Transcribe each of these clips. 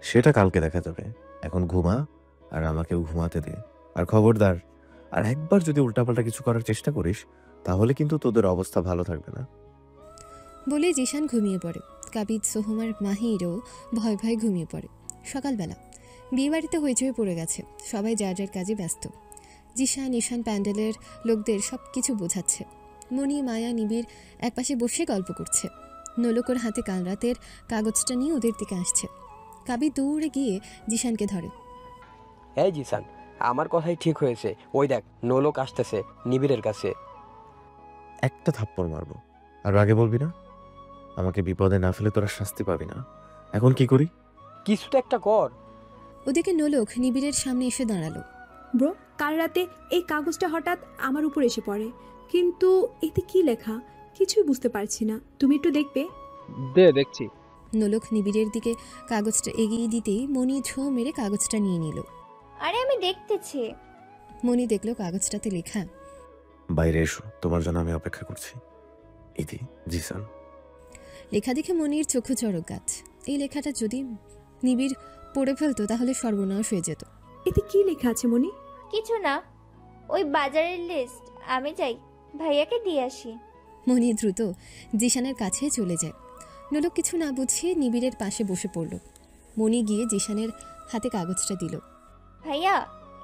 সেটা কালকে দেখা যাবে। এখন ঘুমা আর আমাকেও ঘুমাতে দে। আর খবরদার, আর একবার যদি উল্টাপাল্টা কিছু করার চেষ্টা করিস, তাহলে কিন্তু তোদের অবস্থা ভালো থাকবে না। বলে জিশান ঘুমিয়ে পড়ে। কাবিদ, সোহম আর মাহিরও ভয় ভয়ে ঘুমিয়ে পড়ে। সকালবেলা বিয়েবাড়িতে হইচই পড়ে গেছে। সবাই যার যার কাজে ব্যস্ত। জিশান, ঈশান প্যান্ডেলের লোকদের সব কিছু বোঝাচ্ছে। মণি, মায়া, নিবিড় একপাশে বসে গল্প করছে। নোলকর হাতে কাল রাতের কাগজটা নিয়ে ওদের দিকে আসছে। কাবিদ দৌড়ে গিয়ে জিশানকে ধরে। এই জিসান, আমার কথাই ঠিক হয়েছে। ওই দেখ, নোলক আসতেছে নিবিড়ের কাছে। একটা থাপ্পড় মারবো। আর আগে বলবি না? আমাকে বিপদে না ফেলে তোরা শাস্তি পাবি না। এখন কি করি? কিছু তো একটা কর। ওদিকে নোলক নিবিড়ের সামনে এসে দাঁড়ালো। ব্রো, কাল রাতে এই কাগজটা হঠাৎ আমার উপর এসে পড়ে, কিন্তু এতে কি লেখা কিছুই বুঝতে পারছি না। তুমি একটু দেখবে? দে দেখছি। নোলক নিবিড়ের দিকে কাগজটা এগিয়ে দিতেই মণি ছো মেরে কাগজটা নিয়ে নিল। আরে আমি দেখতেছি। মণি দেখলো কাগজটাতে লেখা, বাইরে এসো, তোমার জন্য আমি অপেক্ষা করছি। ইতি, জিসান। লেখা দেখে মনির চক্ষু চড়ক গাছ। এই লেখাটা যদি নিবিড় পড়ে ফেলতো তাহলে সর্বনাশ হয়ে যেত। এতে কি লেখা আছে মনি? কিছু না, ওই বাজারের লিস্ট। আমি যাই, ভাইয়াকে দিয়ে আসি। মনি দ্রুত জিশানের কাছে চলে যায়। নোলক কিছু না বুঝিয়ে নিবিড়ের পাশে বসে পড়ল। মনি গিয়ে জিশানের হাতে কাগজটা দিল। ভাইয়া,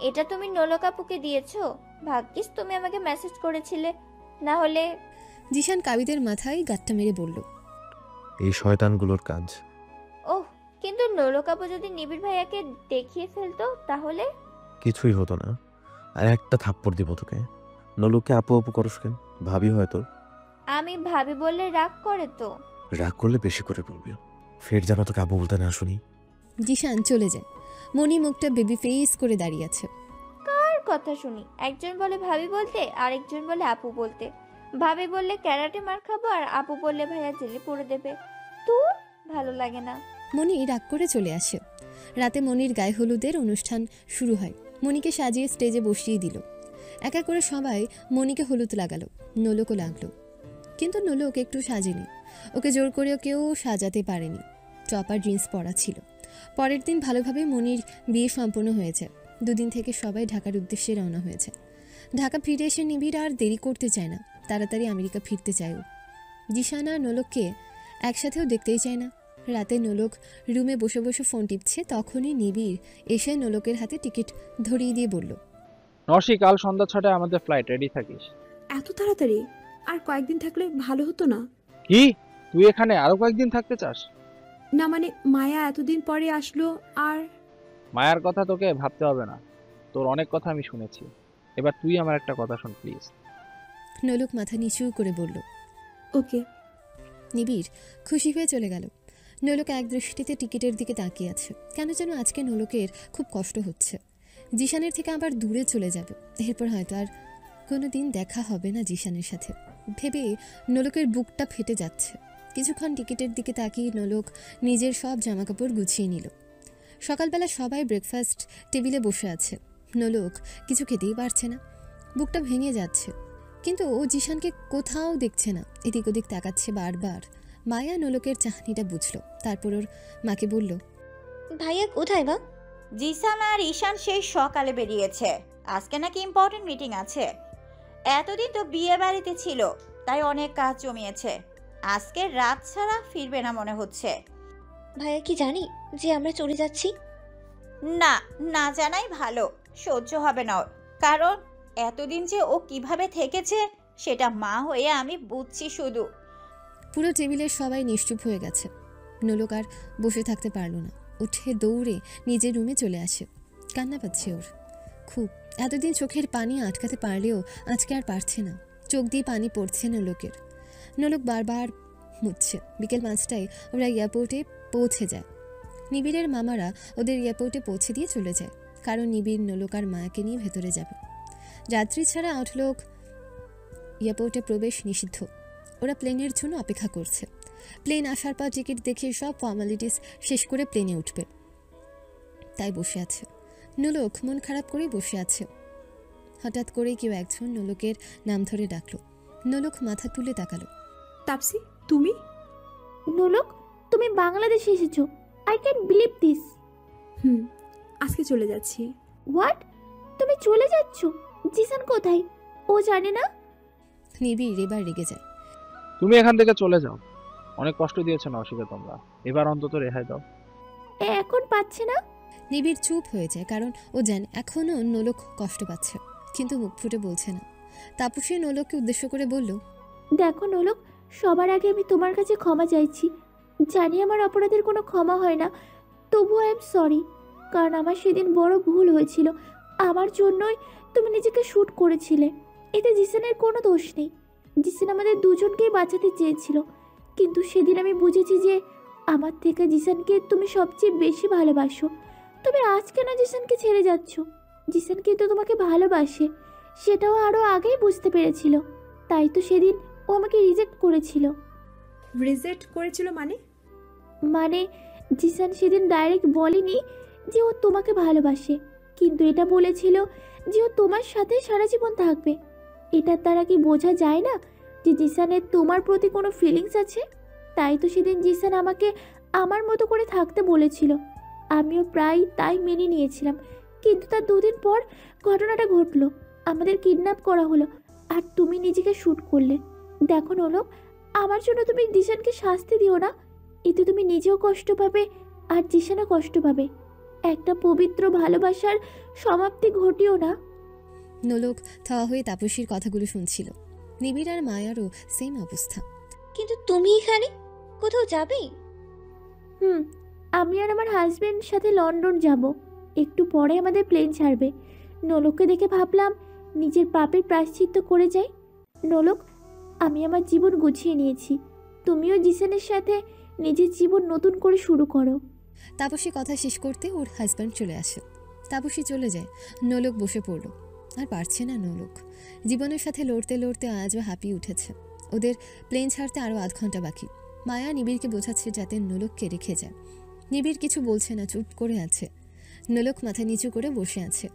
এটা তুমি নোলক আপুকে দিয়েছো? ভাগ্যিস তুমি আমাকে মেসেজ করেছিলে, না হলে। জিশান কাবিদের মাথায় গাঁটটা মেরে বলল, এই শয়তানগুলোর কাজ। ওহ, কিন্তু নোলক আপু যদি নিবিড় ভাইয়াকে দেখিয়ে ফেলতো তাহলে? কিছুই হতো না। আর একটা থাপ্পড় দিব তোকে। নলুকে আপু আপু করস কেন? ভাবি হয়তো। আমি ভাবি বললে রাগ করে তো। রাগ করলে বেশি করে বলবি। ফের যেন তোকে আপু বলতে না শুনি। জিশান চলে যায়। মনি মুখটা বেবি ফেস করে দাঁড়িয়ে আছে। কার কথা শুনি? একজন বলে ভাবি বলতে, আরেকজন বলে আপু বলতে। ভাবি বললে ক্যারাটে মার খাবো, আর আপু বললে ভাইয়া জেলে পড়ে দেবে। তো ভালো লাগে না। মনি রাগ করে চলে আসে। রাতে মনির গায়ে হলুদের অনুষ্ঠান শুরু হয়। মনিকে সাজিয়ে স্টেজে বসিয়ে দিল। একা করে সবাই মনিকে হলুদ লাগালো। নোলকও লাগলো, কিন্তু নোলক একটু সাজেনি। ওকে জোর করেও কেউ সাজাতে পারেনি। টপ আর জিন্স পরা ছিল। পরের দিন ভালোভাবে মনির বিয়ে সম্পন্ন হয়েছে। দুদিন থেকে সবাই ঢাকার উদ্দেশ্যে রওনা হয়েছে। ঢাকা ফিরে এসে নিবিড় আর দেরি করতে চায় না। তাড়াতাড়ি আমেরিকা ফিরতে চায় ও। জিশান আর নোলককে একসাথেও দেখতেই চায় না। রাতে নোলক রুমে বসে বসে ফোন টিপছে, তখনই নিবিড় এসে নোলকের হাতে টিকিট ধরিয়ে দিয়ে বলল, নরসি, কাল সন্ধ্যা 6টায় আমাদের ফ্লাইট, রেডি থাকিস। এত তাড়াতাড়ি? আর কয়েকদিন থাকলে ভালো হতো না? কি, তুই এখানে আরো কয়েকদিন থাকতে চাস? না মানে, মায়া এতদিন পরে আসলো আর। মায়ার কথা তোকে ভাবতে হবে না। তোর অনেক কথা আমি শুনেছি। এবার তুই আমার একটা কথা শোন প্লিজ। নোলক মাথা নিচু করে বলল। ওকে। নিবিড় খুশি হয়ে চলে গেল। নোলক এক দৃষ্টিতে টিকিটের দিকে তাকিয়ে আছে। কেন যেন আজকে নোলকের খুব কষ্ট হচ্ছে। জিশানের থেকে আবার দূরে চলে যাবে। এরপর হয়তো আর কোনো দিন দেখা হবে না জিশানের সাথে ভেবে নোলকের বুকটা ফেটে যাচ্ছে। কিছুক্ষণ টিকিটের দিকে তাকিয়ে নোলক নিজের সব জামাকাপড় গুছিয়ে নিল। সকালবেলা সবাই ব্রেকফাস্ট টেবিলে বসে আছে। নোলক কিছু খেতেই পারছে না, বুকটা ভেঙে যাচ্ছে। কিন্তু ও জিশানকে কোথাও দেখছে না। এদিক ওদিক তাকাচ্ছে বারবার। মায়া নোলকের চাহনিটা বুঝলো। তারপর ওর মাকে বলল, ভাইয়া কোথায় বা? জিসান আর ঈশান সেই সকালে বেরিয়েছে। আজকে নাকি ইম্পর্টেন্ট মিটিং আছে। এতদিন তো বিয়ে বাড়িতে ছিল, তাই অনেক কাজ জমিয়েছে। আজকে রাত ছাড়া ফিরবে না মনে হচ্ছে। ভাইয়া কি জানি যে আমরা চলে যাচ্ছি? না, না জানাই ভালো। সহ্য হবে না ওর। কারণ এতদিন যে ও কিভাবে থেকেছে সেটা মা হয়ে আমি বুঝছি শুধু। পুরো টেবিলের সবাই নিশ্চুপ হয়ে গেছে। নোলক আর বসে থাকতে পারল না। উঠে দৌড়ে নিজের রুমে চলে আসে। কান্না পাচ্ছে ওর খুব। এতদিন চোখের পানি আটকাতে পারলেও আজকে আর পারছে না। চোখ দিয়ে পানি পড়ছে নোলকের। নোলক বারবার মুছছে। বিকেল 5টায় ওরা এয়ারপোর্টে পৌঁছে যায়। নিবিড়ের মামারা ওদের এয়ারপোর্টে পৌঁছে দিয়ে চলে যায়, কারণ নিবিড় নোলক আর মায়াকে নিয়ে ভেতরে যাবে। যাত্রী ছাড়া আউটলোক এয়ারপোর্টে প্রবেশ নিষিদ্ধ। ওরা প্লেনের জন্য অপেক্ষা করছে। প্লেন আসার পর টিকিট দেখে সব ফর্মালিটিস শেষ করে প্লেনে উঠবে, তাই বসে আছে। নোলক মন খারাপ করেই বসে আছে। হঠাৎ করেই কেউ একজন নোলকের নাম ধরে ডাকলো। নোলক মাথা তুলে তাকালো। তাপসি, তুমি? নোলক, তুমি বাংলাদেশে এসেছো। I can believe this. Hmm, আজকে চলে যাচ্ছি। হোয়াট? তুমি চলে যাচ্ছ? জিসান কোথায়? ও জানে না? নিবিড় এবার রেগে যায়। তুমি এখান থেকে চলে যাও। অনেক কষ্ট দিয়েছো নওশিকে তোমরা, এবার অন্তত রেহাই দাও। এখন পাচ্ছে না? নিবিড় চুপ হয়ে যায়, কারণ ও জানে এখনও নোলক কষ্ট পাচ্ছে, কিন্তু মুখ ফুটে বলছে না। তাপসী নোলককে উদ্দেশ্য করে বলল, দেখো নোলক, সবার আগে আমি তোমার কাছে ক্ষমা চাইছি। জানি আমার অপরাধের কোনো ক্ষমা হয় না, তবু আই এম সরি। কারণ আমার সেদিন বড় ভুল হয়েছিল। আমার জন্যই তুমি নিজেকে শ্যুট করেছিলে। এতে জিসানের কোনো দোষ নেই। জিসান আমাদের দুজনকেই বাঁচাতে চেয়েছিল, কিন্তু সেদিন আমি বুঝেছি যে আমার থেকে জিসানকে তুমি সবচেয়ে বেশি ভালোবাসো। তবে আজ কেন জিসানকে ছেড়ে যাচ্ছ? জিসান কিন্তু তোমাকে ভালোবাসে, সেটাও আরও আগেই বুঝতে পেরেছিল। তাই তো সেদিন ও আমাকে রিজেক্ট করেছিল। রিজেক্ট করেছিল মানে? মানে জিসান সেদিন ডাইরেক্ট বলেনি যে ও তোমাকে ভালোবাসে, কিন্তু এটা বলেছিল যে ও তোমার সাথে সারা জীবন থাকবে। এটার দ্বারা কি বোঝা যায় না যে জিসানের তোমার প্রতি কোনো ফিলিংস আছে? তাই তো সেদিন জিসান আমাকে আমার মতো করে থাকতে বলেছিল। আমিও প্রায় তাই মেনে নিয়েছিলাম, কিন্তু তার 2 দিন পর ঘটনাটা ঘটলো। আমাদের কিডন্যাপ করা হলো, আর তুমি নিজেকে শ্যুট করলে। দেখো নোলক, আমার জন্য তুমি জিসানকে শাস্তি দিও না। এতে তুমি নিজেও কষ্ট পাবে আর জিসানও কষ্ট পাবে। একটা পবিত্র ভালোবাসার সমাপ্তি ঘটিও না। নোলক থাওয়া হয়ে তাপসীর কথাগুলো শুনছিল। নিবিড় আর মায়ারও সেম অবস্থা। কিন্তু তুমি এখানে কোথাও যাবে? আমি আর আমার হাজবেন্ড সাথে লন্ডন যাব। একটু পরে আমাদের প্লেন ছাড়বে। নোলককে দেখে ভাবলাম নিজের পাপের প্রায়শ্চিত্ত করে যাই। নোলক, আমি আমার জীবন গুছিয়ে নিয়েছি। তুমিও জিসানের সাথে নিজের জীবন নতুন করে শুরু করো। তাপসী কথা শেষ করতে ওর হাজব্যান্ড চলে আসে। তাপসী চলে যায়, নোলক বসে পড়ল। আর পারছে না নোলক। জীবনের সাথে লড়তে লড়তে আজও হাঁপিয়ে উঠেছে। ওদের প্লেন ছাড়তে আরও আধ ঘন্টা বাকি। মায়া নিবিড়কে বোঝাচ্ছে যাতে নোলককে রেখে যায়। নিবিড় কিছু বলছে না, চুপ করে আছে। নোলক মাথা নিচু করে বসে আছে।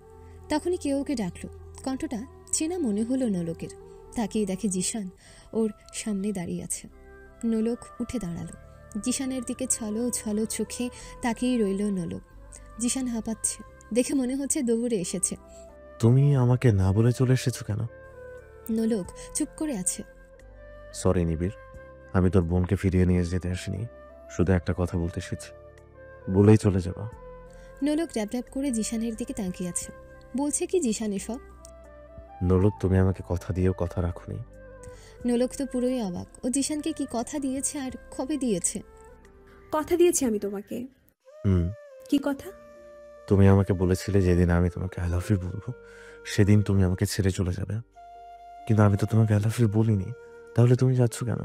তখনই কেউ ওকে ডাকলো। কণ্ঠটা চেনা মনে হলো নোলকের। তাকিয়ে দেখে জিসান ওর সামনে দাঁড়িয়ে আছে। নোলক উঠে দাঁড়ালো। জিসানের দিকে ছলো ছলো চোখে তাকিয়ে রইল নোলক। জিসান হাঁপাচ্ছে, দেখে মনে হচ্ছে দৌড়ে এসেছে। তুমি আমাকে না বলে চলে এসেছো কেন? নোলক চুপ করে আছে। সরি নিবিড়, আমি তোর বোনকে ফিরিয়ে নিয়ে যেতে আসিনি, শুধু একটা কথা বলতে এসেছি, বলেই চলে যাবা। নোলক ড্যাব ড্যাব করে জিসানের দিকে তাকিয়ে আছে। বলছে কি জিসান এসব? নোলক, তুমি আমাকে কথা দিয়েও কথা রাখোনি। নোলক তো পুরোই অবাক। ও জিসানকে কি কথা দিয়েছে আর কবে দিয়েছে? কথা দিয়েছি আমি তোমাকে। কি কথা? তুমি আমাকে বলেছিলে যেদিন আমি তোমাকে আই লাভ ইউ বলবো সেদিন তুমি আমাকে ছেড়ে চলে যাবে, কিন্তু আমি তো তোমাকে আই লাভ ইউ বলিনি, তাহলে তুমি যাচ্ছ কেন?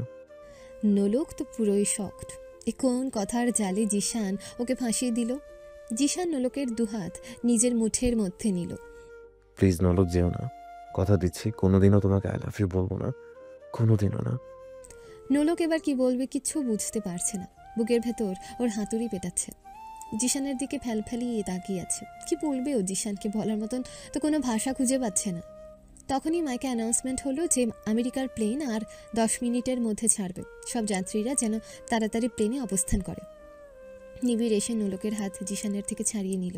নোলক তো পুরোই শকড। এ কোন কথার জালে জিসান ওকে ফাঁসিয়ে দিল? জিসান নোলকের দুহাত নিজের মুঠের মধ্যে নিল। প্লিজ নোলক, যেও না, কথা দিচ্ছি কোনোদিনও তোমাকে আই লাভ ইউ বলবো না, কোনোদিনও না। নোলক এবার কি বলবে কিচ্ছু বুঝতে পারছে না। বুকের ভেতর ওর হাতুড়ি পেটাচ্ছে। জিসানের দিকে ফ্যালফ্যালিয়ে তাকিয়ে আছে। কি বলবে ও জিসানকে? বলার মতন তো কোনো ভাষা খুঁজে পাচ্ছে না। তখনই মাইকে অ্যানাউন্সমেন্ট হলো যে আমেরিকার প্লেন আর 10 মিনিটের মধ্যে ছাড়বে। সব যাত্রীরা যেন তাড়াতাড়ি প্লেনে অবস্থান করে। নিবিড় এসে নোলকের হাত জিসানের থেকে ছাড়িয়ে নিল।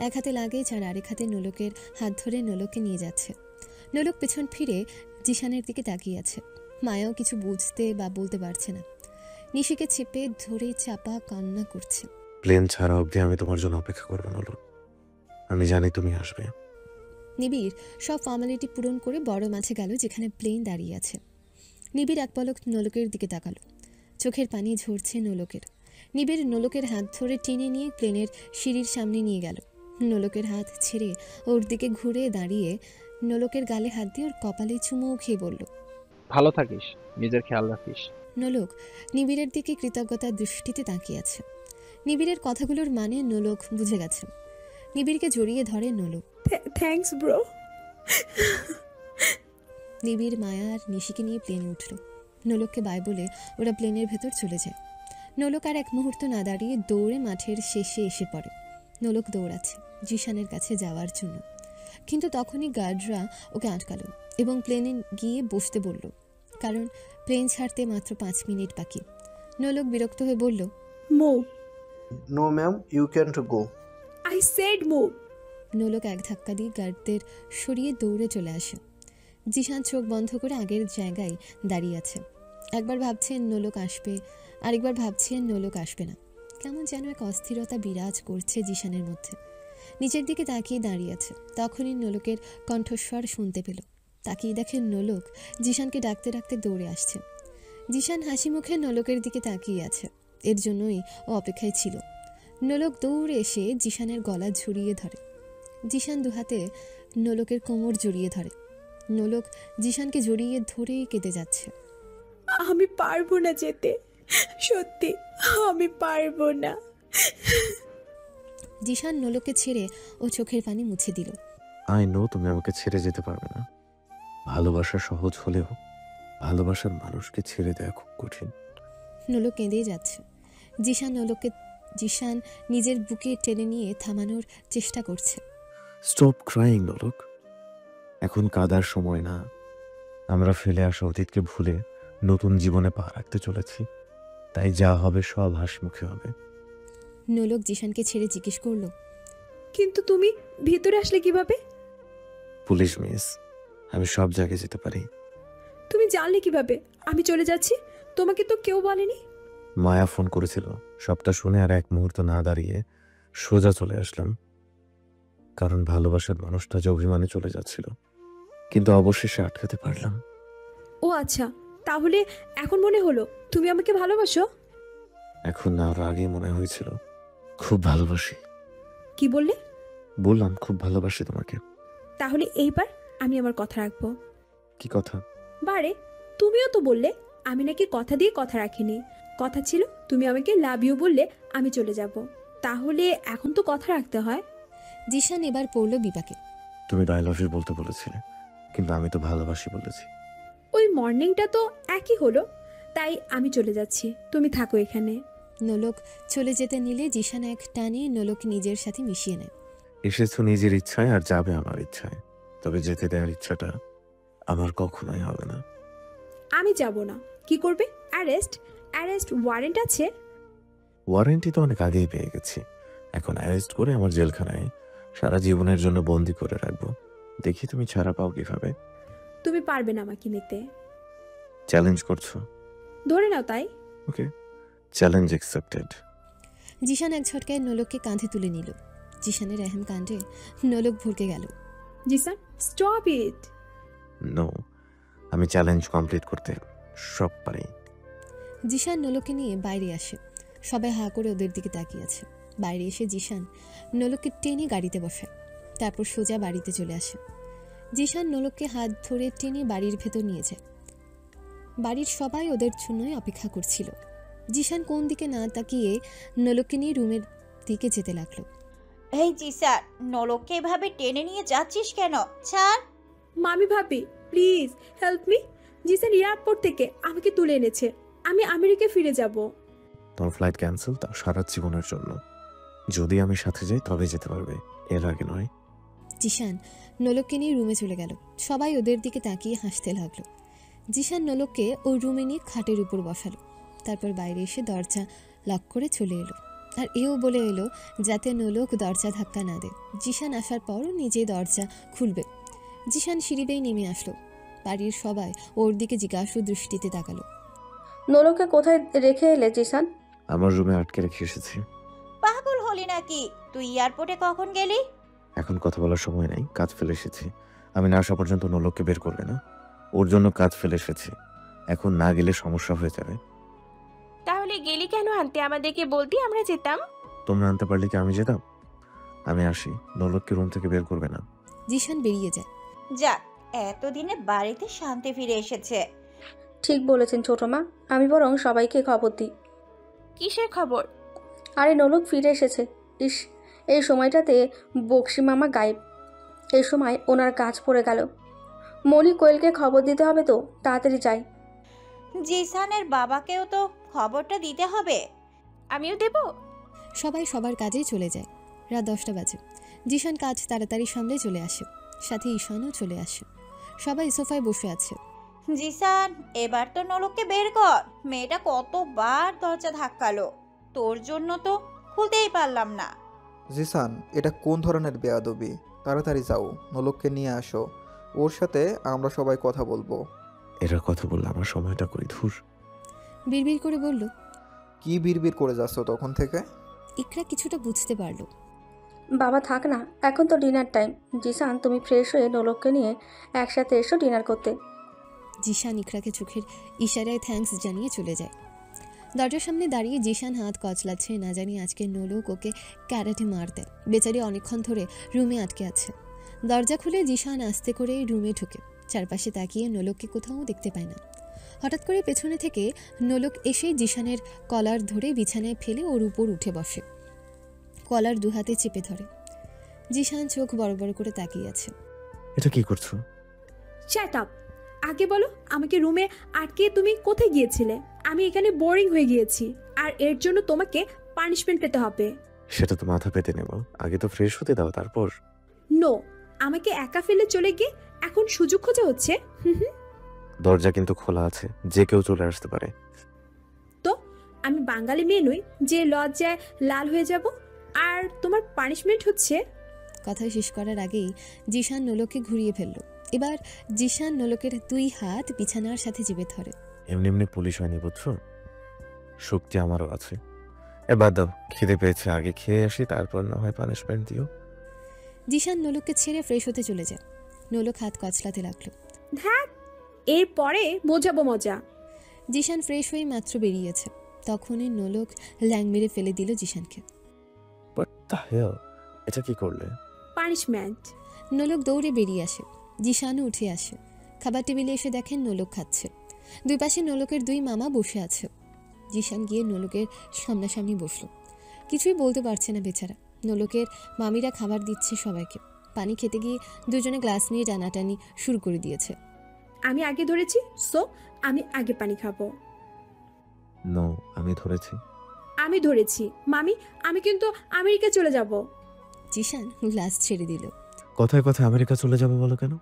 এক হাতে লাগেজ আর আরেক হাতে নোলকের হাত ধরে নোলককে নিয়ে যাচ্ছে। নোলক পেছন ফিরে জিসানের দিকে তাকিয়ে আছে। মায়াও কিছু বুঝতে বা বলতে পারছে না। নিশিকে চেপে ধরে চাপা কান্না করছে। প্লেন ছাড়া অবধি আমি তোমার জন্য অপেক্ষা করবো নোলক, আমি জানি তুমি আসবে। নিবিড় সব ফর্মালিটি পূরণ করে বড় মাঠে গেল যেখানে প্লেন দাঁড়িয়ে আছে। নিবিড় এক পলক নোলকের দিকে তাকালো। চোখের পানি ঝরছে নোলকের। নিবিড় নোলকের হাত ধরে টেনে নিয়ে প্লেনের সিঁড়ির সামনে নিয়ে গেল। নোলকের হাত ছেড়ে ওর দিকে ঘুরে দাঁড়িয়ে নোলকের গালে হাত দিয়ে ওর কপালে চুমু খেয়ে বলল, ভালো থাকিস, নিজের খেয়াল রাখিস। নোলক নিবিড়ের দিকে কৃতজ্ঞতার দৃষ্টিতে তাকিয়ে আছে। নিবিড়ের কথাগুলোর মানে নোলক বুঝে গেছে। নিবিড়কে জড়িয়ে ধরে নোলক। Thanks bro. নিবিড়, মায়া আর নিশিকে নিয়ে প্লেনে উঠল। নোলককে বাই বলে ওরা প্লেনের ভেতর চলে যায়। নোলক আর এক মুহূর্ত না দাঁড়িয়ে দৌড়ে মাঠের শেষে এসে পড়ে। নোলক দৌড়াচ্ছে জিসানের কাছে যাওয়ার জন্য, কিন্তু তখনই গার্ডরা ওকে আটকালো এবং প্লেনে গিয়ে বসতে বলল, কারণ প্লেন ছাড়তে মাত্র 5 মিনিট বাকি। নোলক বিরক্ত হয়ে বলল, move. No ma'am, you can't go. I said move. Nolok এক ধাক্কা দিয়ে গার্ডদের সরিয়ে দৌড়ে চলে আসে। জিশান চোখ বন্ধ করে আগের জায়গায় দাঁড়িয়ে আছে। একবার ভাবছেন নোলক আসবে, আরেকবার ভাবছেন নোলক আসবে না। কেমন যেন এক অস্থিরতা বিরাজ করছে জিশানের মধ্যে। নিচের দিকে তাকিয়ে দাঁড়িয়ে আছে। তখনই নোলকের কণ্ঠস্বর শুনতে পেল। তাকিয়ে দেখেন নোলক জিশানকে ডাকতে ডাকতে দৌড়ে আসছে। জিশান হাসি মুখে নোলকের দিকে তাকিয়ে আছে। এর জন্যই ও অপেক্ষায় ছিল। নোলক দৌড়ে এসে জিশানের গলা ঝুরিয়ে ধরে। জিশান দুহাতে নোলকের কোমর জড়িয়ে ধরে। নোলক জিশানকে জড়িয়ে ধরেই কেঁদে যাচ্ছে। আমি পারবো না যেতে, সত্যি আমি পারবো না। জিশান নোলককে ছেড়ে ও চোখের পানি মুছে দিল। আই নো তুমি আমাকে ছেড়ে যেতে পারবে না। ভালোবাসা সহজ হলেও ভালোবাসার মানুষকে ছেড়ে দেওয়া খুব কঠিন। নোলক কেঁদেই যাচ্ছে। জিশান নিজের বুকে টেনে নিয়ে থামানোর চেষ্টা করছে। স্টপ ক্রাইং নোলক, এখন কাদার সময় না। আমরা ফেলে আসা অতীতকে ভুলে নতুন জীবনে পা রাখতে চলেছি। তাই যা হবে সব হাসি মুখে হবে। নোলক জিশানকে ছেড়ে জিজ্ঞেস করলো, কিন্তু তুমি ভিতরে আসলে কিভাবে? পুলিশ মিস, আমি সব জায়গায় যেতে পারি। তুমি জানলে কিভাবে আমি চলে যাচ্ছি? তোমাকে তো কেউ বলেনি। মায়া ফোন করেছিল। সবটা শুনে আর এক মুহূর্ত না দাঁড়িয়ে সোজা চলে আসলাম, কারণ ভালোবাসার মানুষটা যে অভিমানে চলে যাচ্ছিল, কিন্তু অবশেষে আটকাতে পারলাম। ও আচ্ছা, তাহলে এখন মনে হলো তুমি আমাকে ভালোবাসো? এখন না, আর আগে মনে হয়েছিল খুব ভালোবাসি। কি বললে? বললাম খুব ভালোবাসি তোমাকে। তাহলে এইবার আমি আমার কথা রাখবো। কি কথা? বারে, তুমিও তো বললে আমি নাকি কথা দিয়ে কথা রাখিনি। কথা ছিল তুমি আমাকে লাভ ইউ বললে আমি চলে যাব। তাহলে এখন তো কথা রাখতে হয়। জিশান এবার পড়ল বিপাকে। তুমি আই লাভ ইউ বলতে বলেছিলে, কিন্তু আমি তো ভালোবাসি বলেছি। ওই মর্নিংটা তো একই হলো, তাই আমি চলে যাচ্ছি, তুমি থাকো এখানে। নোলক চলে যেতে নিলে জিশান এক টানে নোলক নিজের সাথে মিশিয়ে নেয়। এসেছো নিজের ইচ্ছায় আর যাবে আমার ইচ্ছায়, তবে যেতে দেওয়ার ইচ্ছাটা আমার কখনোই হবে না। আমি যাব না। কি করবে? অ্যারেস্ট ওয়ারেন্ট আছে? ওয়ারেন্টি তো অনেক আগেই পেয়ে গেছি। এখন অ্যারেস্ট করে আমার জেলখানায় সারা জীবনের জন্য বন্দি করে রাখবো। দেখি তুমি ছাড়া পাও কিভাবে। তুমি পারবে না আমাকে নিতে। চ্যালেঞ্জ করছো? ধরে নাও তাই। ওকে, চ্যালেঞ্জ অ্যাকসেপ্টেড। জিশান এক ঝটকায় নোলককে কাঁধে তুলে নিল। জিশানের এহেম কাণ্ডে নোলক ভরকে গেল। Zisan, stop it. নো, আমি চ্যালেঞ্জ কমপ্লিট করতে সব পারি। জিশান নোলককে নিয়ে বাইরে আসে। সবাই হা করে ওদের দিকে তাকিয়ে আছে। বাইরে এসে জিশান নোলককে টেনে গাড়িতে বসে, তারপর সোজা বাড়িতে চলে আসে। জিশান নোলককে হাত ধরে টেনে বাড়ির ভেতর নিয়ে যায়। বাড়ির সবাই ওদের জন্যই অপেক্ষা করছিল। জিশান কোন দিকে না তাকিয়ে নোলককে নিয়ে রুমের দিকে যেতে লাগলো। এই জিসান, নলককে এভাবে টেনে নিয়ে যাচ্ছিস কেন? ছাড়। মামি ভাবি, please help me. Zisan airport থেকে আমাকে তুলে এনেছে। আমি আমেরিকা ফিরে যাব। তোমার ফ্লাইট ক্যান্সেল, তাও সারা জীবনের জন্য। যদি আমি সাথে যাই তবে যেতে পারবে, এর আগে নয়। জিশান নোলককে নিয়ে রুমে চলে গেল। সবাই ওদের দিকে তাকিয়ে হাসতে লাগলো। জিশান নোলককে ওর রুমে নিয়ে খাটের উপর বসালো। তারপর বাইরে এসে দরজা লক করে চলে এলো। আর এও বলে এলো যাতে নোলক দরজা ধাক্কা না দেয়। জিশান আসার পরও নিজে দরজা খুলবে। জিশান সিঁড়ি বেয়ে নেমে আসলো। বাড়ির সবাই ওর দিকে জিজ্ঞাসু দৃষ্টিতে তাকালো। নোলককে কোথায় রেখে এলে জিসান? আমার রুমে আটকে রেখে এসেছি। পাগল হলি নাকি? তুই এয়ারপোর্টে কখন গেলি? এখন কথা বলার সময় নাই, কাজ ফেলে এসেছি। আমি না আসা পর্যন্ত নোলককে বের করবে না। ওর জন্য কাজ ফেলে এসেছি। এখন না গেলে সমস্যা হয়ে যাবে। তাহলে গেলি কেন? আনতে আমাদেরকে বলতি, আমরা যেতাম। তোমরা আনতে পারলে কি আমি যেতাম? আমি আসি, নোলককে রুম থেকে বের করবে না। জিশান বেরিয়ে যায়। যাক, এতদিনে বাড়িতে শান্তি ফিরে এসেছে। ঠিক বলেছেন ছোট মা, আমি বরং সবাইকে খবর দিই। কিসের খবর? আরে নোলক ফিরে এসেছে। ইস, এই সময়টাতে বক্সি মামা গায়েব। এই সময় ওনার কাজ পড়ে গেল। মলি কোয়েলকে খবর দিতে হবে তো, তাড়াতাড়ি যাই। জিসানের বাবাকেও তো খবরটা দিতে হবে। আমিও দেব। সবাই সবার কাজে চলে যায়। রাত 10টা বাজে। জিশান কাজ তাড়াতাড়ি সামলে চলে আসে। সাথে ঈশানও চলে আসে। সবাই সোফায় বসে আছে। জিসান, এবার তো নলককে বের কর। মেয়েটা কতবার দরজা ধাক্কালো, তোর জন্য তো খুলতেই পারলাম না। জিসান, এটা কোন ধরনের বেয়াদবি? তাড়াতাড়ি যাও, নলককে নিয়ে আসো। ওর সাথে আমরা সবাই কথা বলবো। এরা কথা বললে আমার সময়টা কই ধুর। বিড়বিড় করে বলল। কি বিড়বিড় করে যাচ্ছ তখন থেকে? ইকরা কিছুটা বুঝতে পারল। বাবা থাক না, এখন তো ডিনার টাইম। জিসান, তুমি ফ্রেশ হয়ে নলককে নিয়ে একসাথে এসো ডিনার করতে। জিশান ইকরাকে চোখের ইশারায় থ্যাঙ্কস জানিয়ে চলে যায়। দরজার সামনে দাঁড়িয়ে জিশান হাত কচলাচ্ছে, না জানি আজকে নোলক ওকে ক্যারাটে মার দেয়। বেচারি অনেকক্ষণ ধরে রুমে আটকে আছে। দরজা খুলে জিশান আস্তে করে রুমে ঢুকে চারপাশে তাকিয়ে নোলককে কোথাও দেখতে পায় না। হঠাৎ করে পেছনে থেকে নোলক এসে জিশানের কলার ধরে বিছানায় ফেলে ওর উপর উঠে বসে, কলার দু হাতে চেপে ধরে। জিশান চোখ বড় বড় করে তাকিয়ে আছে। এটা কি করছো? Shut up. আগে বলো, আমাকে রুমে আটকে তুমি কোথায় গিয়েছিলে? আমি এখানে বোরিং হয়ে গিয়েছি, আর এর জন্য তোমাকে পানিশমেন্ট পেতে হবে। সেটা তো মাথা পেতে নেব, আগে তো ফ্রেশ হতে দাও তারপর। নো, আমাকে একা ফেলে চলে গিয়ে এখন সুযোগ খোঁজা হচ্ছে। দরজা কিন্তু খোলা আছে, যে কেউ চলে আসতে পারে। তো আমি বাঙালি মেয়ে নই যে লজ্জায় লাল হয়ে যাব। আর তোমার পানিশমেন্ট হচ্ছে। কথা শেষ করার আগেই জিশান নোলককে ঘুরিয়ে ফেলল। এবার জিশান নোলকের দুই হাত বিছানার সাথে চেপে ধরে। এমনি এমনি পুলিশ হয়নি বুঝছো, শক্তি আমারও আছে। এবার দাও, খিদে পেয়েছে, আগে খেয়ে আসি, তারপর না হয় পানিশমেন্ট দিও। জিশান নোলককে ছেড়ে ফ্রেশ হতে চলে যায়। নোলক হাত কচলাতে লাগলো। ধ্যাত, এরপরে বোঝাবো মজা। জিশান ফ্রেশ হয়ে মাত্র বেরিয়েছে, তখনই নোলক ল্যাং মেরে ফেলে দিল জিশানকে। What the hell? এটা কি করলে? পানিশমেন্ট। নোলক দৌড়ে বেরিয়ে আসে। জিশানও উঠে আসে। খাবার টেবিলে এসে দেখেন নোলক খাচ্ছে। দুই পাশে নোলকের দুই মামা বসে আছে। জিশান গিয়ে নোলকের সামনাসামনি বসলো। কিছুই বলতে পারছে না বেচারা। নোলকের মামিরা খাবার দিচ্ছে সবাইকে। পানি খেতে গিয়ে দুজনে গ্লাস নিয়ে টানাটানি শুরু করে দিয়েছে। আমি আগে ধরেছি, সো আমি আগে পানি খাবো। নো, আমি ধরেছি। আমি ধরেছি মামি, আমি কিন্তু আমেরিকা চলে যাব। জিশান গ্লাস ছেড়ে দিল। কথায় কথায় আমেরিকা চলে যাবে বলো কেন?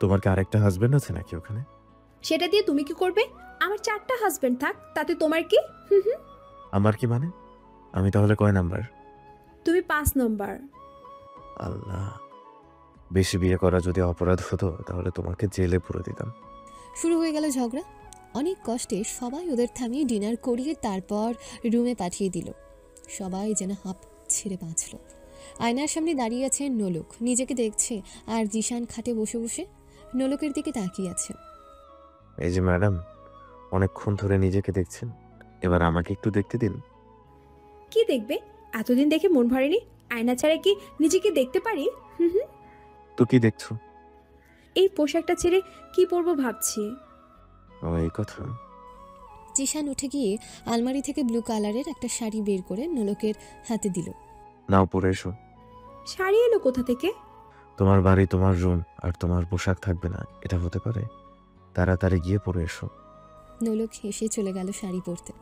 তোমার কি আরেকটা হাজবেন্ড আছে নাকি ওখানে? সেটা দিয়ে তুমি কি করবে? আমার 4টা হাজবেন্ড থাক, তাতে তোমার কি? আমার কি মানে? আমি তাহলে কয় নাম্বার? তুমি 5 নম্বর। আল্লাহ, বেশি বিয়ে করা যদি অপরাধ হতো তাহলে তোমাকে জেলে পুরে দিতাম। শুরু হয়ে গেল ঝগড়া। অনেক কষ্টে সবাই ওদের থামিয়ে ডিনার করিয়ে তারপর রুমে পাঠিয়ে দিল। সবাই যেন হাঁপ ছেড়ে বাঁচল। আয়নার সামনে দাঁড়িয়ে আছে নোলক, নিজেকে দেখছে, আর জিশান খাটে বসে বসে নোলকের দিকে তাকিয়ে আছে। এই যে ম্যাডাম, অনেকক্ষণ ধরে নিজেকে দেখছেন, এবার আমাকে একটু দেখতে দিন। কি দেখবে? এতদিন দেখে মন ভরেনি? আয়না ছাড়া কি নিজেকে দেখতে পারি? তো কি দেখছো? এই পোশাকটা ছেড়ে কি পরবো ভাবছি। ও, এই কথা। জিশান উঠে গিয়ে আলমারি থেকে ব্লু কালারের একটা শাড়ি বের করে নোলকের হাতে দিল। নাও পরে এসো। শাড়ি এলো কোথা থেকে? তোমার বাড়ি, তোমার রুম, আর তোমার পোশাক থাকবে না, এটা হতে পারে? তাড়াতাড়ি গিয়ে পরে এসো। নোলক হেসে চলে গেল শাড়ি পরতে।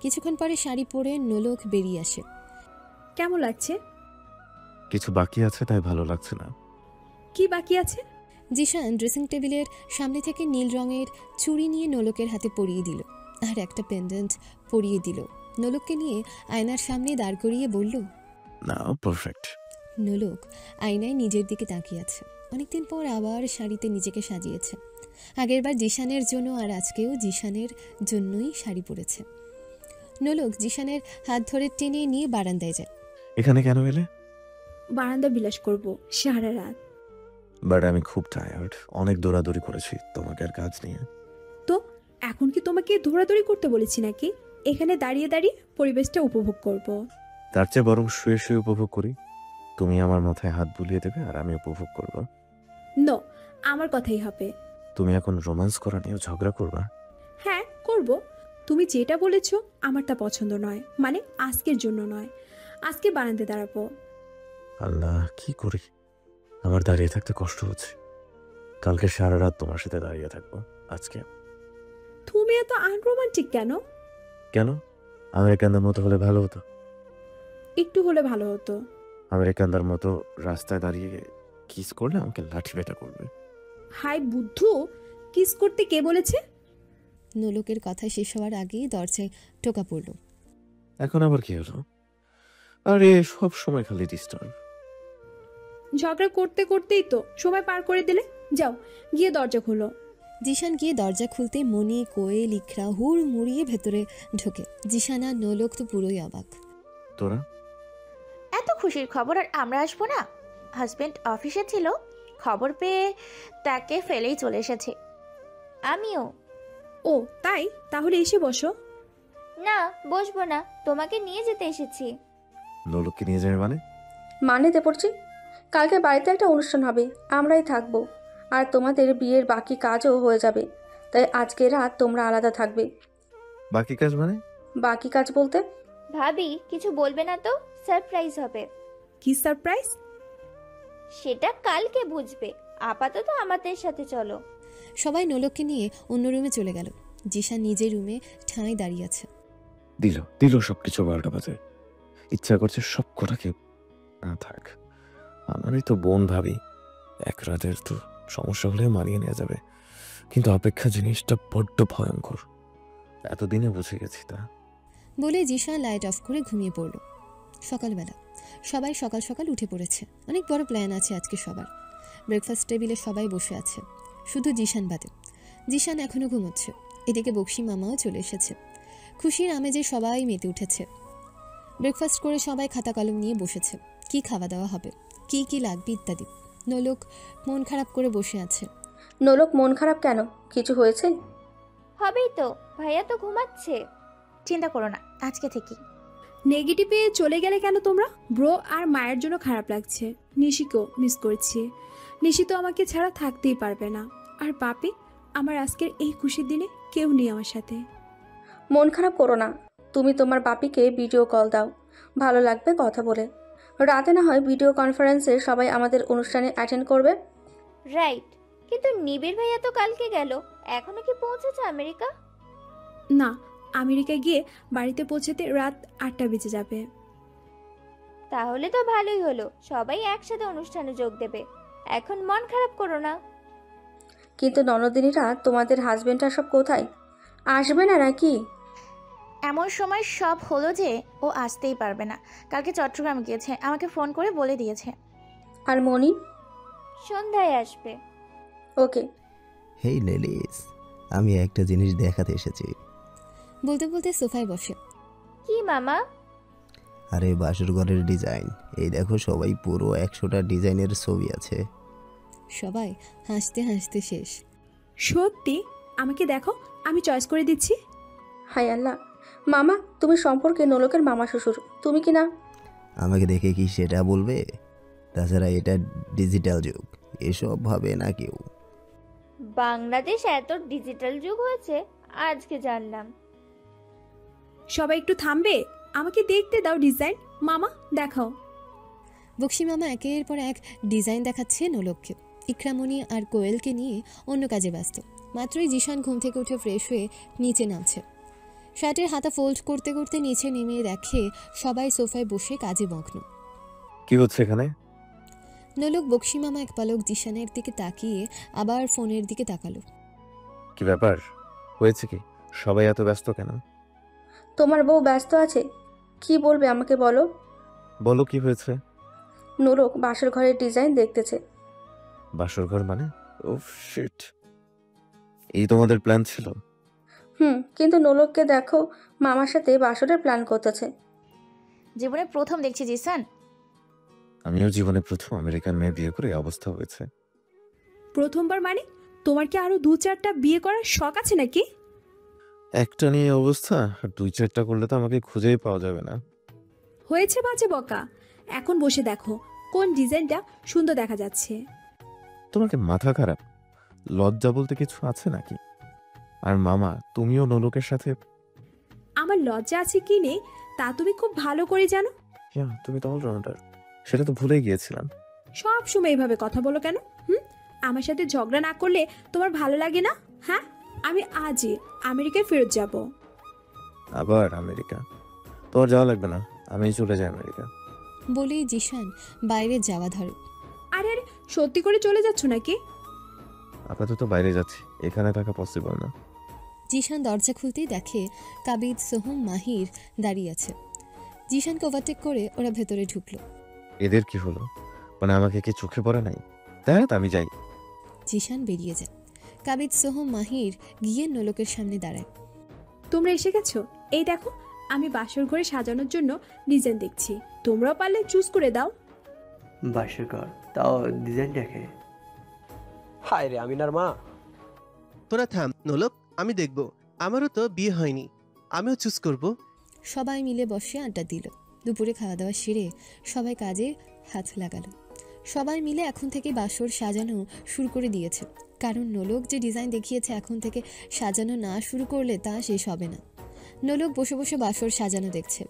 কিছুক্ষণ পরে শাড়ি পরে নোলক বেরিয়ে আসে। কেমন লাগছে? কিছু বাকি আছে তাই ভালো লাগছে না। কি বাকি আছে? জিশান ড্রেসিং টেবিলের সামনে থেকে নীল রঙের চুড়ি নিয়ে নোলকের হাতে পরিয়ে দিল, আর একটা পেন্ডেন্ট পরিয়ে দিল। নোলককে নিয়ে আয়নার সামনে দাঁড় করিয়ে বলল, নাও পারফেক্ট। নোলক আয়নায় নিজের দিকে তাকিয়ে আছে। অনেকদিন পর আবার শাড়িতে নিজেকে সাজিয়েছে। আগেরবার জিশানের জন্য আর আজকেও জিশানের জন্যই শাড়ি পরেছে। নোলক জিশানের হাত ধরে টেনে নিয়ে বারান্দায় যায়। এখানে কেন এলে? বারান্দা বিলাস করব সারা রাত। বাট আমি খুব টায়ার্ড, অনেক দৌড়াদৌড়ি করেছি তোমাকে আর কাজ নিয়ে। তো এখন কি তোমাকে দৌড়াদৌড়ি করতে বলেছি নাকি? এখানে দাঁড়িয়ে দাঁড়িয়ে পরিবেশটা উপভোগ করব। তার চেয়ে বরং শুয়ে শুয়ে উপভোগ করি। তুমি আমার মাথায় হাত বুলিয়ে দেবে আর আমি উপভোগ করব। নো, আমার কথাই হবে। তুমি এখন রোম্যান্স করা নিয়ে ঝগড়া করবা? হ্যাঁ করব। তুমি যেটা বলেছো আমার তা পছন্দ নয়, মানে আজকের জন্য নয়। আজকে বারান্দায় দাঁড়াবো। আল্লাহ, কি করি? আমার দাঁড়িয়ে থাকতে কষ্ট হচ্ছে। কালকে সারা রাত তোমার সাথে দাঁড়িয়ে থাকবো। আজকে তুমি এত আনরোমান্টিক কেন? কেন? আমেরিকানদের মতো হলে ভালো হতো। একটু হলে ভালো হতো। আমেরিকানদের মতো রাস্তায় দাঁড়িয়ে কিস করলে আমাকে লাঠি পেটা করবে। হাই বুদ্ধু, কিস করতে কে বলেছে? নোলকের কথা শেষ হওয়ার আগেই দরজায় টোকা পড়ল। এখন আবার কি হলো? আরে সব সময় খালি ডিস্টার্ব। ঝগড়া করতে করতেই তো সময় পার করে দিলে। যাও গিয়ে দরজা খোলো। জিশান গিয়ে দরজা খুলতে মনি, কোয়েল, ইকরা হুড় মুড়িয়ে ভেতরে ঢোকে। জিশান আর নোলক তো পুরোই অবাক। তোরা এত খুশির খবর আর আমরা আসবো না? হাজবেন্ড অফিসে ছিল, খবর পেয়ে তাকে ফেলেই চলে এসেছে। আমিও। ও তাই? তাহলে এসে বসো। না, বসবো না, তোমাকে নিয়ে যেতে এসেছি। নোলককে নিয়ে যাবে মানে? মানেতে পড়ছি, কালকে বাড়িতে একটা অনুষ্ঠান হবে, আমরাই থাকবো, আর তোমাদের বিয়ের বাকি কাজও হয়ে যাবে, তাই আজকে রাত তোমরা আলাদা থাকবে। বাকি কাজ মানে? বাকি কাজ বলতে? ভাবি কিছু বলবে না তো? সারপ্রাইজ হবে। কি সারপ্রাইজ? সেটা কালকে বুঝবে, আপাতত আমাদের সাথে চলো। সবাই নোলককে নিয়ে অন্য রুমে চলে গেল। জিশান নিজের রুমে ঠাঁই দাঁড়িয়ে আছে। দিল সবকিছু 12টা বাজে। ইচ্ছা করছে সব কটাকে না থাক। আমারই তো বোন ভাবি, এক রাতের তো সমস্যা হলে মানিয়ে নেওয়া যাবে, কিন্তু অপেক্ষা জিনিসটা বড্ড ভয়ঙ্কর। এতদিনে বুঝে গেছি তা। বলে জিশান লাইট অফ করে ঘুমিয়ে পড়ল। সকালবেলা সবাই সকাল সকাল উঠে পড়েছে। অনেক বড় প্ল্যান আছে আজকে সবার। ব্রেকফাস্ট টেবিলে সবাই বসে আছে, শুধু জিশান বাদে। জিশান এখনো ঘুমোচ্ছে। এদিকে বক্সি মামাও চলে এসেছে। খুশির আমেজে সবাই মেতে উঠেছে। ব্রেকফাস্ট করে সবাই খাতা কলম নিয়ে বসেছে। কি খাওয়া দাওয়া হবে, কি কি লাগবে ইত্যাদি। নোলক মন খারাপ করে বসে আছে। নোলক মন খারাপ কেন? কিছু হয়েছে? হবেই তো, ভাইয়া তো ঘুমাচ্ছে। চিন্তা করো না, আজকে থেকে। নেগেটিভে চলে গেলে কেন তোমরা? ব্রো আর মায়ের জন্য খারাপ লাগছে। নিশিকেও মিস করছি। নিশি তো আমাকে ছাড়া থাকতেই পারবে না। আর পাপি, আমার আজকের এই খুশির দিনে কেউ নেই আমার সাথে। মন খারাপ করো না, তুমি তোমার বাপিকে ভিডিও কল দাও, ভালো লাগবে কথা বলে। রাতে না হয় ভিডিও কনফারেন্সে সবাই আমাদের অনুষ্ঠানে অ্যাটেন্ড করবে। রাইট, কিন্তু নিবিড় ভাইয়া তো কালকে গেল, এখনো কি পৌঁছেছে আমেরিকা? না, আমেরিকায় গিয়ে বাড়িতে পৌঁছাতে রাত 8টা বেজে যাবে। তাহলে তো ভালোই হলো, সবাই একসাথে অনুষ্ঠানে যোগ দেবে। এখন মন খারাপ করো না। কিন্তু ননদিনীরা, তোমাদের হাজবেন্ডরা সব কোথায়? আসবে না নাকি? এমন সময় সব হলো যে ও আসতেই পারবে না। কালকে চট্টগ্রাম গিয়েছে, আমাকে ফোন করে বলে দিয়েছে। আর মনি? সন্ধ্যায় আসবে। ওকে। হেই লেলিস, আমি একটা জিনিস দেখাতে এসেছি। বলতে বলতে সোফায় বসে। কি মামা? আরে বাসর ঘরের ডিজাইন, এই দেখো সবাই পুরো 100টা ডিজাইনের ছবি আছে। সবাই হাসতে হাসতে শেষ। সত্যি? আমাকে দেখো, আমি চয়েস করে দিচ্ছি। হাই আল্লাহ, মামা তুমি সম্পর্কে নোলকের মামা শ্বশুর, তুমি কি না? আমাকে দেখে কি সেটা বলবে? তাছাড়া এটা ডিজিটাল যুগ, এসব ভাবে না কেউ। বাংলাদেশ এত ডিজিটাল যুগ হয়েছে আজকে জানলাম। সবাই একটু থামবে, আমাকে দেখতে দাও ডিজাইন। মামা দেখাও। বক্সি মামা একের পর এক ডিজাইন দেখাচ্ছে নোলককে। ইকরামণি আর কোয়েলকে নিয়ে অন্য কাজে ব্যস্ত। মাত্রই জিশান ঘুম থেকে উঠে ফ্রেশ হয়ে নিচে নামছে। শার্টের হাতা ফোল্ড করতে করতে নিচে নেমে দেখে সবাই সোফায় বসে কাজে মগ্ন। কি হচ্ছে এখানে? নোলক বক্সি মামা এক পলক জিশানের দিকে তাকিয়ে আবার ফোনের দিকে তাকালো। কি ব্যাপার, হয়েছে কি? সবাই এত ব্যস্ত কেন? তোমার বউ ব্যস্ত আছে, কি বলবে আমাকে বলো। বলো কি হয়েছে? নোলক বাসর ঘরের ডিজাইন দেখতেছে। বাসর ঘর মানে? ওহ শিট, এই তোমাদের প্ল্যান ছিল? কিন্তু নোলককে দেখো মামার সাথে বাসরের প্ল্যান করতেছে। জীবনে প্রথম দেখছি জিসান। আমিও জীবনে প্রথম আমেরিকান মেয়ে বিয়ে করে এই অবস্থা হয়েছে। প্রথমবার মানে? তোমার কি আরো 2-4টা বিয়ে করার শখ আছে নাকি? একটা নিয়ে অবস্থা, আর 2-4টা করলে তো আমাকে খুঁজেই পাওয়া যাবে না। হয়েছে বাজে বকা, এখন বসে দেখো কোন ডিজাইনটা সুন্দর দেখা যাচ্ছে। তোমাকে মাথা খারাপ? লজ্জা বলতে কিছু আছে নাকি? আর মামা, তুমিও নোলকের সাথে। আমার লজ্জা আছে কি নেই তা তুমি খুব ভালো করে জানো। তুমি তো অলরাউন্ডার, সেটা তো ভুলে গিয়েছিলাম। সব সময় এইভাবে কথা বলো কেন? আমার সাথে ঝগড়া না করলে তোমার ভালো লাগে না? হ্যাঁ, আমি আজই আমেরিকায় ফেরত যাব। আবার আমেরিকা? তোমার যাওয়া লাগবে না, আমি চলে যাই আমেরিকা। বলেই জিশান বাইরে যাওয়া ধরে। আরে আরে, সত্যি করে চলে যাচ্ছ নাকি? আপাতত বাইরে যাচ্ছি, এখানে থাকা পসিবল না। জিশান দরজা খুলতেই দেখে কাবিদ, সোহম, মাহির দাঁড়িয়ে আছে। জিশানকে ওভারটেক করে ওরা ভেতরে ঢুকলো। এদের কি হলো? মানে আমাকে কি চোখে পড়ে নাই? দেখ আমি যাই। জিশান বেরিয়ে যায়। কাবিদ, সোহম, মাহির গিয়ে নোলকের সামনে দাঁড়ায়। তোমরা এসে গেছো? এই দেখো, আমি বাসর ঘরে সাজানোর জন্য ডিজাইন দেখছি, তোমরাও পারলে চুজ করে দাও। বাসর ঘর, তাও ডিজাইন দেখে? হায় রে আমিনার মা। তোরা থাম নোলক, আমি দেখব। আমারও তো বিয়ে হয়নি, আমিও চুজ করব। সবাই মিলে বসে আড্ডা দিল। দুপুরে খাওয়া দাওয়া সেরে সবাই কাজে হাত লাগালো। সবাই মিলে এখন থেকে বাসর সাজানো শুরু করে দিয়েছে, কারণ নোলক যে ডিজাইন দেখিয়েছে এখন থেকে সাজানো না শুরু করলে তা শেষ হবে না। নোলক বসে বসে বাসর সাজানো দেখছে।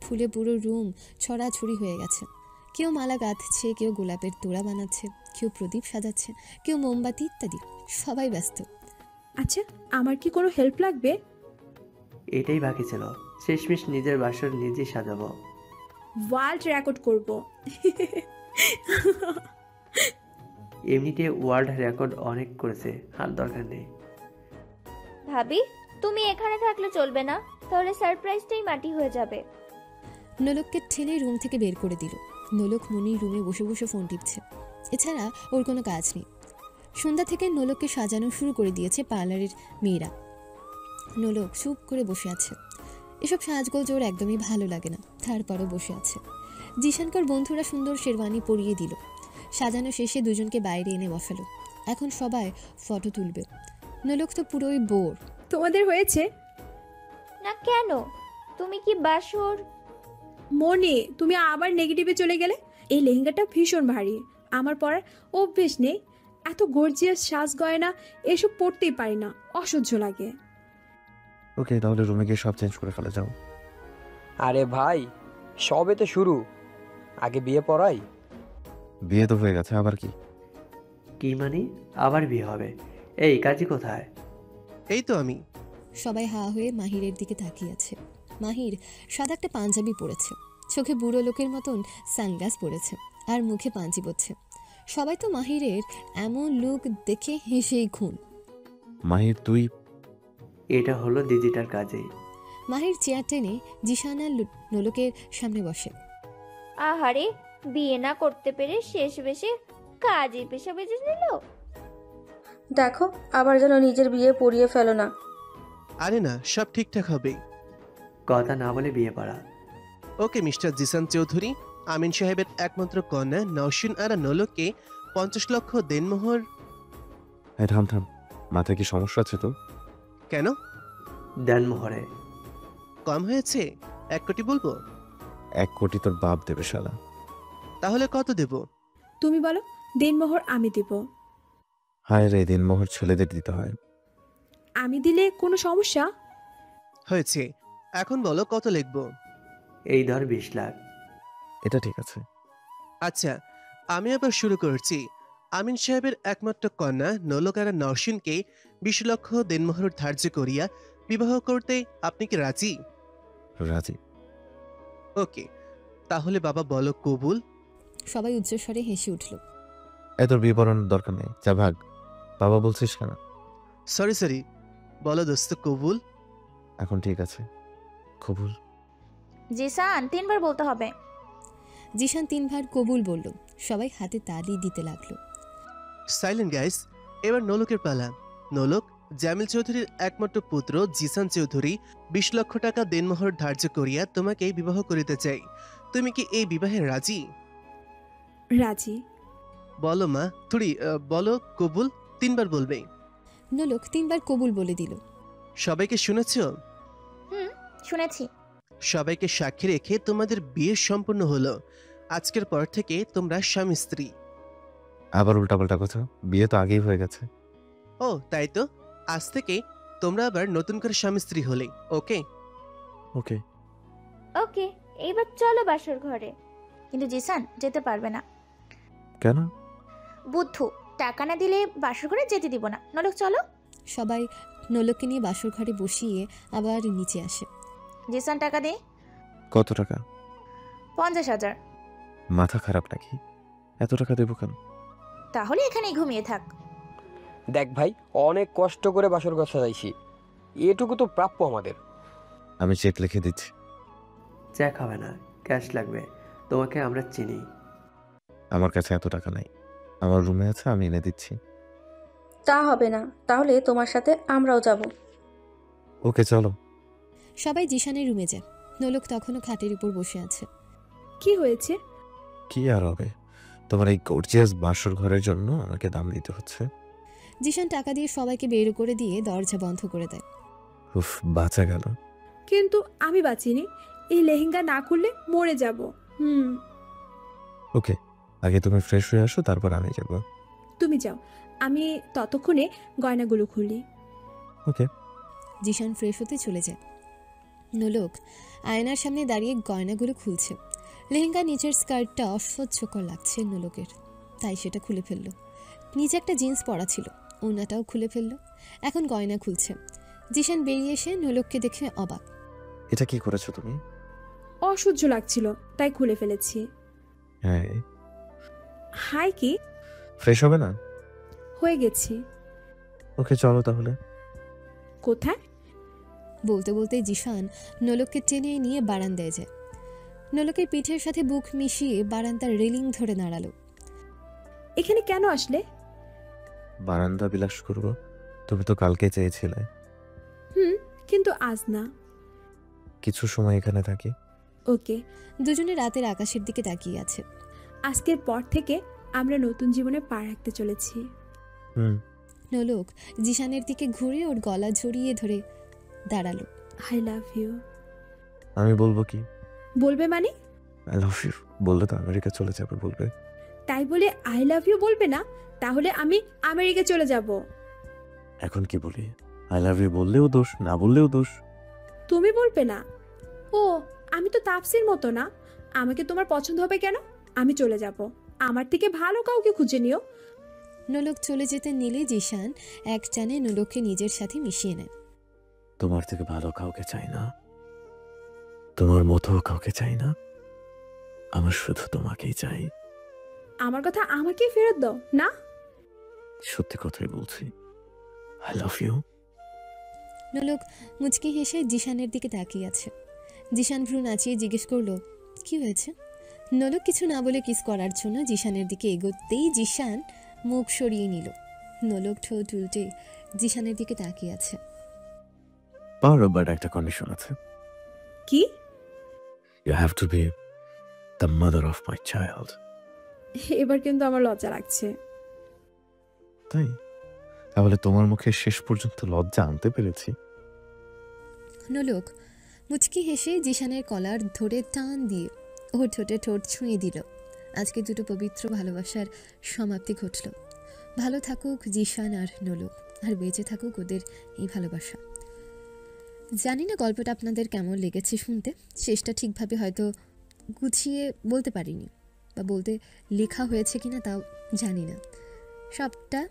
ফুলে পুরো রুম ছড়াছড়ি হয়ে গেছে। কেউ মালা গাঁথছে, কেউ গোলাপের তোড়া বানাচ্ছে, কেউ প্রদীপ সাজাচ্ছে, কেউ মোমবাতি ইত্যাদি। সবাই ব্যস্ত। আচ্ছা, আমার কি কোনো হেল্প লাগবে? এটাই বাকি ছিল, শেষমেশ নিজের বাসর নিজেই সাজাবো। ওয়ার্ল্ড রেকর্ড করব। এমনিতে ওয়ার্ল্ড রেকর্ড অনেক করেছে, আর দরকার নেই। ভাবি, তুমি এখানে থাকলে চলবে না, তাহলে সারপ্রাইজটাই মাটি হয়ে যাবে। নোলককে ঠেলে রুম থেকে বের করে দিল। নোলক মনির রুমে বসে বসে ফোন টিপছে। এছাড়া ওর কোনো কাজ নেই। সন্ধ্যা থেকে নোলককে সাজানো শুরু করে দিয়েছে পার্লারের মেয়েরা। নোলক চুপ করে বসে আছে। এসব সাজগোজ ওর একদমই ভালো লাগে না, তারপরও বসে আছে। জিশানকার বন্ধুরা সুন্দর শেরওয়ানি পরিয়ে দিল। সাজানো শেষে দুজনকে বাইরে এনে বসালো। এখন সবাই ফটো তুলবে। নোলক তো পুরোই বোর। তোমাদের হয়েছে না কেন? তুমি কি বাসর? মনে তুমি আবার নেগেটিভে চলে গেলে। এই লেহেঙ্গাটা ভীষণ ভারী, আমার পরার অভ্যেস নেই। এত গর্জিয়াস সাজ গয়না এসব পরতেই পারি না, অসহ্য লাগে। ওকে, তাহলে রুমে গিয়ে সব চেঞ্জ করে ফেলে যাও। আরে ভাই, সবে তো শুরু, আগে বিয়ে পড়াই। বিয়ে তো হয়ে গেছে, আবার কি? কি মানে আবার বিয়ে হবে? এই কাজী কোথায়? এই তো আমি। সবাই হা হয়ে মাহিরের দিকে তাকিয়ে আছে। মাহির সাদা একটা পাঞ্জাবি পরেছে, চোখে বুড়ো লোকের মতন সানগ্লাস পরেছে, আর মুখে পাঞ্জি পরছে। সবাই তো মাহিরের এমন লুক দেখে হেসেই খুন। মাহির তুই? এটা হলো ডিজিটাল কাজে। মাহির চেয়ার টেনে জিশান আর নোলকের সামনে বসে। আহারে, বিয়ে না করতে পেরে শেষ বেশে কাজের পেশা বেঁচে নিল। দেখো, আবার যেন নিজের বিয়ে পড়িয়ে ফেলো না। আরে না, সব ঠিকঠাক হবে। কথা না বলে বিয়ে পড়া। ওকে মিস্টার জিসান চৌধুরী, আমিন সাহেবের একমাত্র কন্যা নওশিন আর নোলককে 50 লক্ষ দেনমোহর। হ্যাঁ, থাম থাম, মাথায় কি সমস্যা আছে তো? কেন? দেনমোহরে কম হয়েছে? 1 কোটি বলবো? 1 কোটি তোর বাপ দেবে শালা। তাহলে কত দেব? তুমি বলো, দেনমোহর আমি দেব। হায় রে, দিনমোহর ছেলেদের দিতে হয়। আমি দিলে কোনো সমস্যা? হয়েছে, এখন বলো কত লিখবো? এই ধর 20 লাখ। এটা ঠিক আছে। আচ্ছা, আমি আবার শুরু করছি। আমিন সাহেবের একমাত্র কন্যা নোলকারা নওশিনকে 20 লক্ষ দেনমোহর ধার্য করিয়া বিবাহ করতে আপনি কি রাজি? রাজি। ওকে, তাহলে বাবা বলো কবুল। সবাই উচ্চস্বরে হেসে উঠল। তোর বিয়ে পড়ানোর দরকার নেই, যা ভাগ। বাবা বলছিস কেন? সরি, বলো দোস্ত কবুল। এখন ঠিক আছে, কবুল। জিসান 3 বার বলতে হবে। জিশান 3 বার কবুল বলল। সবাই হাতে তালি দিতে লাগলো। সাইলেন্ট গাইস, এবার নোলকের পালা। নোলক, জামিল চৌধুরীর একমাত্র পুত্র জিসান চৌধুরী 20 লক্ষ টাকা দেনমোহর ধার্য করিয়া তোমাকে বিবাহ করিতে চাই। তুমি কি এই বিবাহে রাজি? রাজি। বলো মা, বলো কবুল। 3 বার বলবে। নোলক 3 বার কবুল বলে দিল। সবাইকে শুনেছো? শুনেছি। সবাইকে সাক্ষী রেখে তোমাদের বিয়ে সম্পূর্ণ হলো। আজকের পর থেকে তোমরা স্বামী স্ত্রী। আবার উল্টাপাল্টা কথা, বিয়ে তো আগেই হয়ে গেছে। ও তাই তো, আজ থেকে তোমরা আবার নতুন করে স্বামী স্ত্রী হলে। ওকে ওকে ওকে, এবার চলো বাসর ঘরে। কিন্তু জিসান যেতে পারবে না। কেন? বুদ্ধু, টাকা না দিলে বাসর ঘরে যেতে দিব না। নোলক চলো। সবাই নোলককে নিয়ে বাসর ঘরে বসিয়ে আবার নিচে আসে। জিসান টাকা দে। কত টাকা? 50,000। মাথা খারাপ নাকি? এত টাকা দেবো কেন? তাহলে এখানেই ঘুমিয়ে থাক। দেখ ভাই, অনেক কষ্ট করে বাসর ঘর সাজাইছি, এটুকু তো প্রাপ্য আমাদের। আমি চেক লিখে দিচ্ছি। চেক হবে না, ক্যাশ লাগবে। তোমাকে আমরা চিনি। আমার কাছে এত টাকা নাই, আমার রুমে আছে, আমি এনে দিচ্ছি। তা হবে না, তাহলে তোমার সাথে আমরাও যাব। ওকে চলো। সবাই জিশানের রুমে যায়। নোলক তখনও খাটের উপর বসে আছে। কি হয়েছে? কি আর হবে, তোমার এই গর্জিয়াস বাসর ঘরের জন্য আমাকে দাম দিতে হচ্ছে। জিশান টাকা দিয়ে সবাইকে বের করে দিয়ে দরজা বন্ধ করে দেয়। উফ, বাঁচা গেল। কিন্তু আমি বাঁচিনি, এই লেহেঙ্গা না খুললে মরে যাব। ওকে, আগে তুমি ফ্রেশ হয়ে আসো, তারপর আমি যাব। তুমি যাও, আমি ততক্ষণে গয়নাগুলো খুলি। ওকে। জিশান ফ্রেশ হতে চলে যায়। নোলক আয়নার সামনে দাঁড়িয়ে গয়নাগুলো খুলছে। লেহেঙ্গা নিচের স্কার্টটা অসহ্যকর লাগছে নোলকের, তাই সেটা খুলে ফেললো। নিচে একটা জিন্স পরা ছিল, ওনাটাও খুলে ফেললো। এখন গয়না খুলছে। জিশান বেরিয়ে এসে নোলককে দেখে অবাক। এটা কি করেছো তুমি? অসহ্য লাগছিল তাই খুলে ফেলেছি। হ্যাঁ। হাই কি? ফ্রেশ হবে না? হয়ে গেছি। ওকে চলো তাহলে। কোথায়? বলতে বলতে জিশান নোলককে টেনে নিয়ে বারান্দায় যায়। নোলকের পিঠের সাথে বুক মিশিয়ে বারান্দার রেলিং ধরে দাঁড়ালো। এখানে কেন আসলে? বারান্দা বিলাস করবো, তুমি তো কালকে চেয়েছিলে। কিন্তু আজ না। কিছু সময় এখানে থাকি। ওকে। দুজনে রাতের আকাশের দিকে তাকিয়ে আছে। আজকের পর থেকে আমরা নতুন জীবনে পা রাখতে চলেছি। নোলক জিশানের দিকে ঘুরে ওর গলা জড়িয়ে ধরে দাঁড়ালো। I love you. আমি বলবো কি? বলবে মানে? আই লাভ ইউ বললে তো আমেরিকা চলে যাবে বলবে। তাই বলে আই লাভ ইউ বলবে না? তাহলে আমি আমেরিকা চলে যাব। এখন কি বলি? আই লাভ ইউ বললেও দোষ, না বললেও দোষ। তুমি বলবে না? ও, আমি তো তাপসির মতো না। আমাকে তোমার পছন্দ হবে কেন? আমি চলে যাব, আমার থেকে ভালো কাউকে খুঁজে নিও। নোলক চলে যেতে নিলে জিশান এক টানে নোলককে নিজের সাথে মিশিয়ে নেয়। তোমার থেকে ভালো কাউকে চাই না, তোমার মতো কাউকে চাই না, আমার শুধু তোমাকেই চাই। আমার কথা আমাকেই ফেরত দাও না। সত্যি কথাই বলছি, আই লাভ ইউ। নোলক মুচকি হেসে জিশানের দিকে তাকিয়ে আছে। জিশান ভ্রু নাচিয়ে জিজ্ঞেস করলো, কি হয়েছে? নোলক কিছু না বলে কিস করার জন্য জিশানের দিকে এগোতেই জিশান মুখ সরিয়ে নিল। নোলক ঠোঁট উল্টে জিশানের দিকে তাকিয়ে আছে। পারো, বাট একটা কন্ডিশন আছে। কি? You have to be the mother of my child. এবার কিন্তু আমার লজ্জা লাগছে। তাই? তাহলে তোমার মুখে শেষ পর্যন্ত লজ্জা আনতে পেরেছি। নোলক মুচকি হেসে জিশানের কলার ধরে টান দিয়ে ওর ঠোঁটে ঠোঁট ছুঁয়ে দিল। আজকে দুটো পবিত্র ভালোবাসার সমাপ্তি ঘটল। ভালো থাকুক জিশান আর নোলক, আর বেঁচে থাকুক ওদের এই ভালোবাসা। জানি না গল্পটা আপনাদের কেমন লেগেছে শুনতে। শেষটা ঠিকভাবে হয়তো গুছিয়ে বলতে পারিনি, বা বলতে লেখা হয়েছে কিনা তাও জানি না। সবটা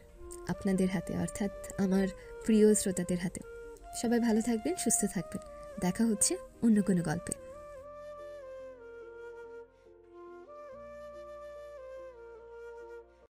আপনাদের হাতে, অর্থাৎ আমার প্রিয় শ্রোতাদের হাতে। সবাই ভালো থাকবেন, সুস্থ থাকবেন। দেখা হচ্ছে অন্য কোনো গল্পে।